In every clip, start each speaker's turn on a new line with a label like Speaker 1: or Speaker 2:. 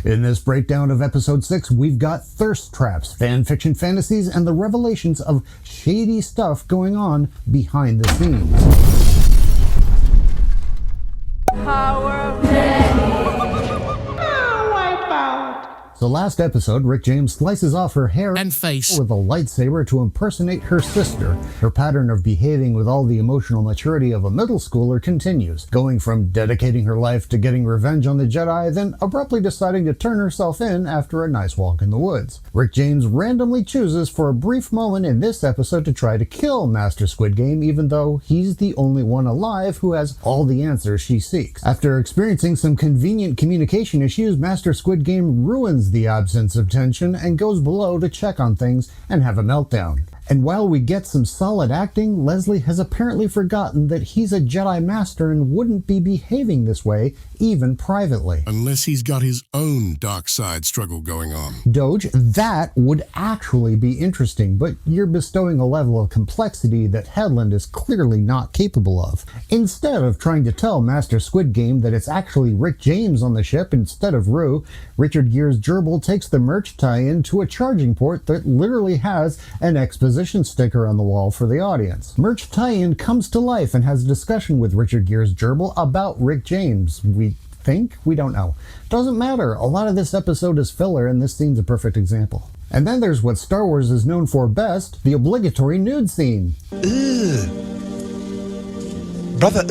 Speaker 1: In this breakdown of episode 6, we've got thirst traps, fanfiction fantasies, and the revelations of shady stuff going on behind the scenes.
Speaker 2: Power of wipeout.
Speaker 1: So last episode, Rick James slices off her hair
Speaker 3: and face
Speaker 1: with a lightsaber to impersonate her sister. Her pattern of behaving with all the emotional maturity of a middle schooler continues, going from dedicating her life to getting revenge on the Jedi, then abruptly deciding to turn herself in after a nice walk in the woods. Rick James randomly chooses for a brief moment in this episode to try to kill Master Squid Game, even though he's the only one alive who has all the answers she seeks. After experiencing some convenient communication issues, Master Squid Game ruins the absence of tension and goes below to check on things and have a meltdown. And while we get some solid acting, Leslie has apparently forgotten that he's a Jedi Master and wouldn't be behaving this way, even privately.
Speaker 3: Unless he's got his own dark side struggle going on.
Speaker 1: Doge, that would actually be interesting, but you're bestowing a level of complexity that Headland is clearly not capable of. Instead of trying to tell Master Squid Game that it's actually Rick James on the ship instead of Rue, Richard Gere's gerbil takes the merch tie-in to a charging port that literally has an exposition sticker on the wall for the audience. Merch tie-in comes to life and has a discussion with Richard Gere's gerbil about Rick James. We think? We don't know. Doesn't matter. A lot of this episode is filler, and this scene's a perfect example. And then there's what Star Wars is known for best, the obligatory nude scene.
Speaker 4: Brother,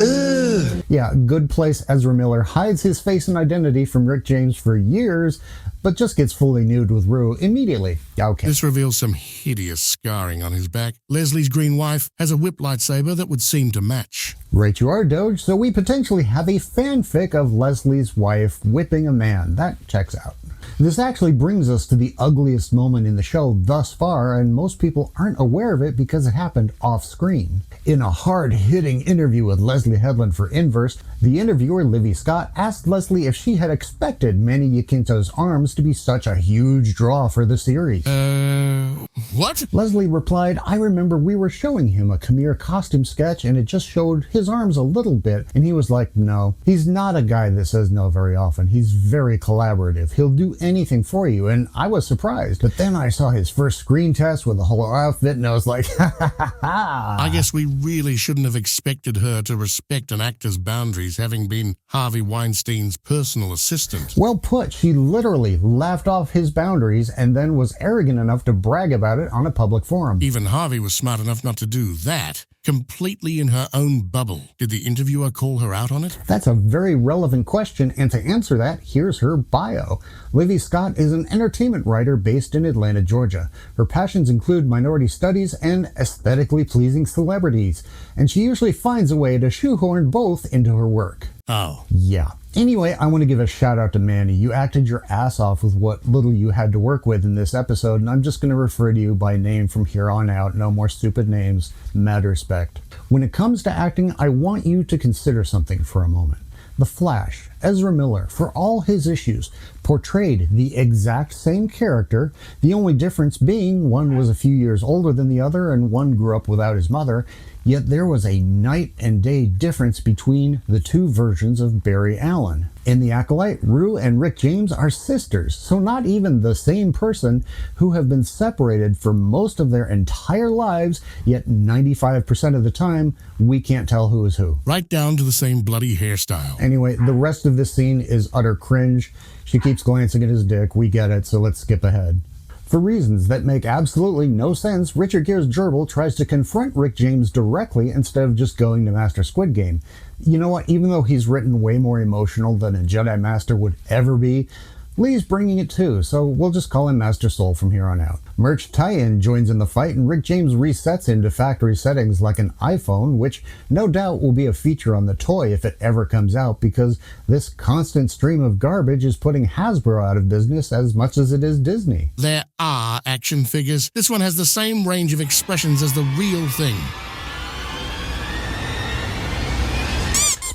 Speaker 1: Yeah, good place Ezra Miller hides his face and identity from Rick James for years, but just gets fully nude with Rue immediately. Okay.
Speaker 3: This reveals some hideous scarring on his back. Leslie's green wife has a whip lightsaber that would seem to match.
Speaker 1: Right you are, Doge. So we potentially have a fanfic of Leslie's wife whipping a man. That checks out. This actually brings us to the ugliest moment in the show thus far, and most people aren't aware of it because it happened off-screen. In a hard-hitting interview with Leslie Headland for Inverse, the interviewer, Livy Scott, asked Leslie if she had expected Manny Jacinto's arms to be such a huge draw for the series.
Speaker 3: What?
Speaker 1: Leslie replied, I remember we were showing him a Khmer costume sketch and it just showed his arms a little bit, and he was like, no. He's not a guy that says no very often. He's very collaborative. He'll do anything for you, and I was surprised. But then I saw his first screen test with the whole outfit, and I was like, ha ha ha ha.
Speaker 3: I guess we really shouldn't have expected her to respect an actor's boundaries, having been Harvey Weinstein's personal assistant.
Speaker 1: Well put. She literally laughed off his boundaries and then was arrogant enough to brag about it on a public forum.
Speaker 3: Even Harvey was smart enough not to do that. Completely in her own bubble. Did the interviewer call her out on it?
Speaker 1: That's a very relevant question, and to answer that, here's her bio. Livy Scott is an entertainment writer based in Atlanta, Georgia. Her passions include minority studies and aesthetically pleasing celebrities, and she usually finds a way to shoehorn both into her work.
Speaker 3: Oh.
Speaker 1: Yeah. Anyway, I want to give a shout out to Manny. You acted your ass off with what little you had to work with in this episode, and I'm just going to refer to you by name from here on out. No more stupid names. Mad respect. When it comes to acting, I want you to consider something for a moment. The Flash, Ezra Miller, for all his issues, portrayed the exact same character, the only difference being one was a few years older than the other and one grew up without his mother, yet there was a night and day difference between the two versions of Barry Allen. In The Acolyte, Rue and Rick James are sisters, so not even the same person, who have been separated for most of their entire lives, yet 95% of the time, we can't tell who is who.
Speaker 3: Right down to the same bloody hairstyle.
Speaker 1: Anyway, the rest of this scene is utter cringe. She keeps glancing at his dick. We get it, so let's skip ahead. For reasons that make absolutely no sense, Richard Gere's gerbil tries to confront Rick James directly instead of just going to Master Squid Game. You know what? Even though he's written way more emotional than a Jedi Master would ever be, Lee's bringing it too, so we'll just call him Master Soul from here on out. Merch tie-in joins in the fight, and Rick James resets into factory settings like an iPhone, which no doubt will be a feature on the toy if it ever comes out, because this constant stream of garbage is putting Hasbro out of business as much as it is Disney.
Speaker 3: There are action figures. This one has the same range of expressions as the real thing.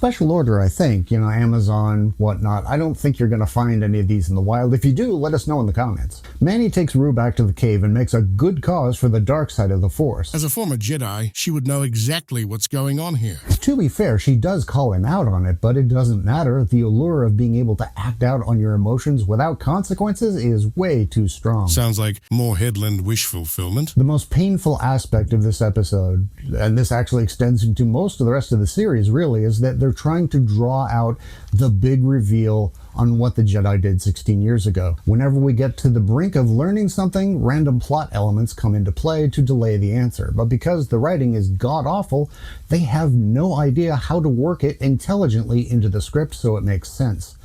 Speaker 1: special order, I think. You know, Amazon, whatnot. I don't think you're going to find any of these in the wild. If you do, let us know in the comments. Manny takes Rue back to the cave and makes a good cause for the dark side of the Force.
Speaker 3: As a former Jedi, she would know exactly what's going on here.
Speaker 1: To be fair, she does call him out on it, but it doesn't matter. The allure of being able to act out on your emotions without consequences is way too strong.
Speaker 3: Sounds like more Headland wish fulfillment.
Speaker 1: The most painful aspect of this episode, and this actually extends into most of the rest of the series really, is that they're trying to draw out the big reveal on what the Jedi did 16 years ago. Whenever we get to the brink of learning something, random plot elements come into play to delay the answer. But because the writing is god-awful, they have no idea how to work it intelligently into the script so it makes sense.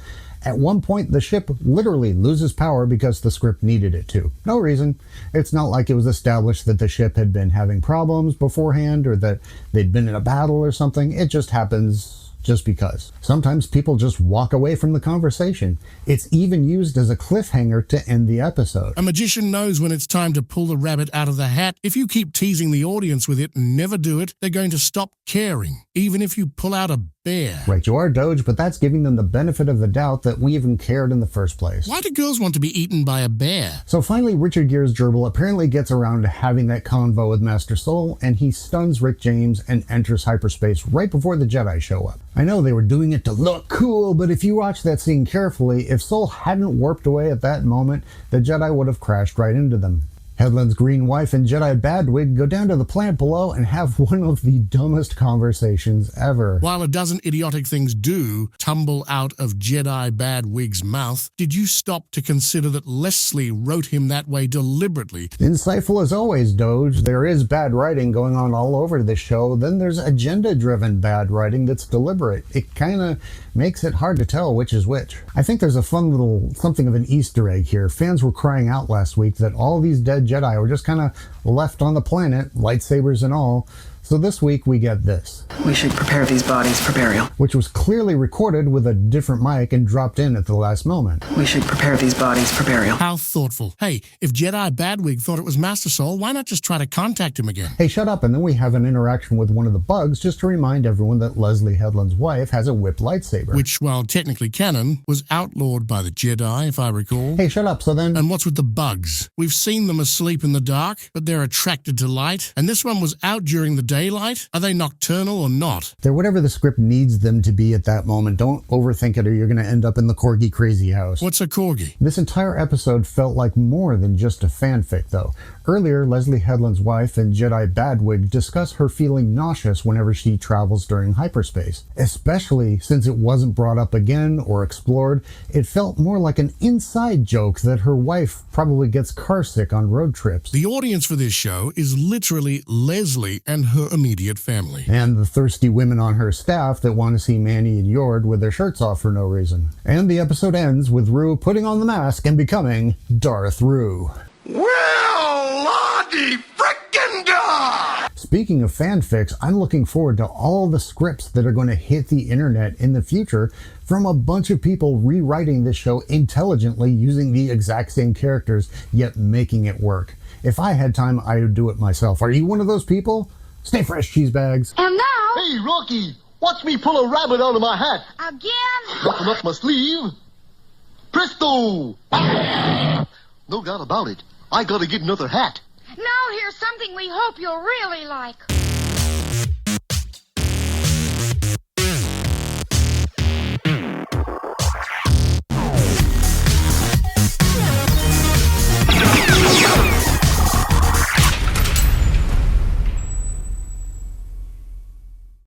Speaker 1: At one point, the ship literally loses power because the script needed it to. No reason. It's not like it was established that the ship had been having problems beforehand or that they'd been in a battle or something. It just happens just because. Sometimes people just walk away from the conversation. It's even used as a cliffhanger to end the episode.
Speaker 3: A magician knows when it's time to pull the rabbit out of the hat. If you keep teasing the audience with it and never do it, they're going to stop caring, even if you pull out a bear.
Speaker 1: Right, you are Doge, but that's giving them the benefit of the doubt that we even cared in the first place.
Speaker 3: Why do girls want to be eaten by a bear?
Speaker 1: So finally, Richard Gere's gerbil apparently gets around to having that convo with Master Soul, and he stuns Rick James and enters hyperspace right before the Jedi show up. I know they were doing it to look cool, but if you watch that scene carefully, if Soul hadn't warped away at that moment, the Jedi would have crashed right into them. Headland's green wife and Jedi Badwig go down to the plant below and have one of the dumbest conversations ever.
Speaker 3: While a dozen idiotic things do tumble out of Jedi Badwig's mouth, did you stop to consider that Leslie wrote him that way deliberately?
Speaker 1: Insightful as always, Doge. There is bad writing going on all over this show. Then there's agenda-driven bad writing that's deliberate. It kind of makes it hard to tell which is which. I think there's a fun little something of an Easter egg here. Fans were crying out last week that all these dead Jedi were just kind of left on the planet, lightsabers and all. So this week we get this.
Speaker 4: We should prepare these bodies for burial.
Speaker 1: Which was clearly recorded with a different mic and dropped in at the last moment.
Speaker 4: We should prepare these bodies for burial.
Speaker 3: How thoughtful. Hey, if Jedi Badwig thought it was Master Soul, why not just try to contact him again?
Speaker 1: Hey, shut up. And then we have an interaction with one of the bugs just to remind everyone that Leslie Headland's wife has a whipped lightsaber.
Speaker 3: Which, while technically canon, was outlawed by the Jedi, if I recall.
Speaker 1: Hey, shut up. So then...
Speaker 3: And what's with the bugs? We've seen them asleep in the dark, but they're attracted to light. And this one was out during the daylight? Are they nocturnal or not?
Speaker 1: They're whatever the script needs them to be at that moment. Don't overthink it or you're going to end up in the Corgi crazy house.
Speaker 3: What's a Corgi?
Speaker 1: This entire episode felt like more than just a fanfic, though. Earlier, Leslie Headland's wife and Jedi Badwig discuss her feeling nauseous whenever she travels during hyperspace. Especially since it wasn't brought up again or explored, it felt more like an inside joke that her wife probably gets carsick on road trips.
Speaker 3: The audience for this show is literally Leslie and her immediate family.
Speaker 1: And the thirsty women on her staff that want to see Manny and Yord with their shirts off for no reason. And the episode ends with Rue putting on the mask and becoming Darth Rue.
Speaker 5: Well, Lottie frickin' da!
Speaker 1: Speaking of fanfics, I'm looking forward to all the scripts that are going to hit the internet in the future from a bunch of people rewriting this show intelligently using the exact same characters, yet making it work. If I had time, I would do it myself. Are you one of those people? Stay fresh, cheese bags.
Speaker 2: And now,
Speaker 6: Hey, Rocky, watch me pull a rabbit out of my hat.
Speaker 2: again,
Speaker 6: Nothing up my sleeve. Presto! No doubt about it. I gotta get another hat.
Speaker 2: now here's something we hope you'll really like.